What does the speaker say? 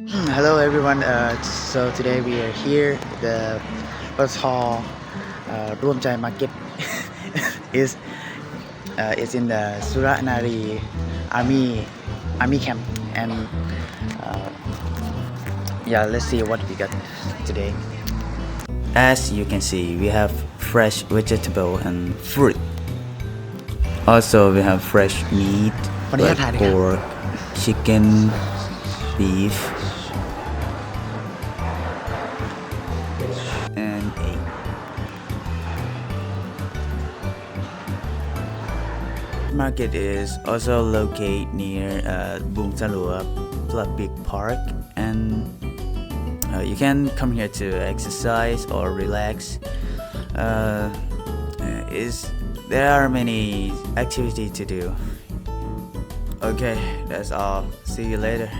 Hello everyone. So today we are here. The bus hall Ruam Jai Market is is in the Suranari army camp, and uh, yeah, let's see what we got today. As you can see, we have fresh vegetable and fruit. Also, we have fresh meat like pork, chicken, beef, and egg. Market is also located near Bung Salua Public Park, and you can come here to exercise or relax. There are many activities to do. Okay, that's all. See you later.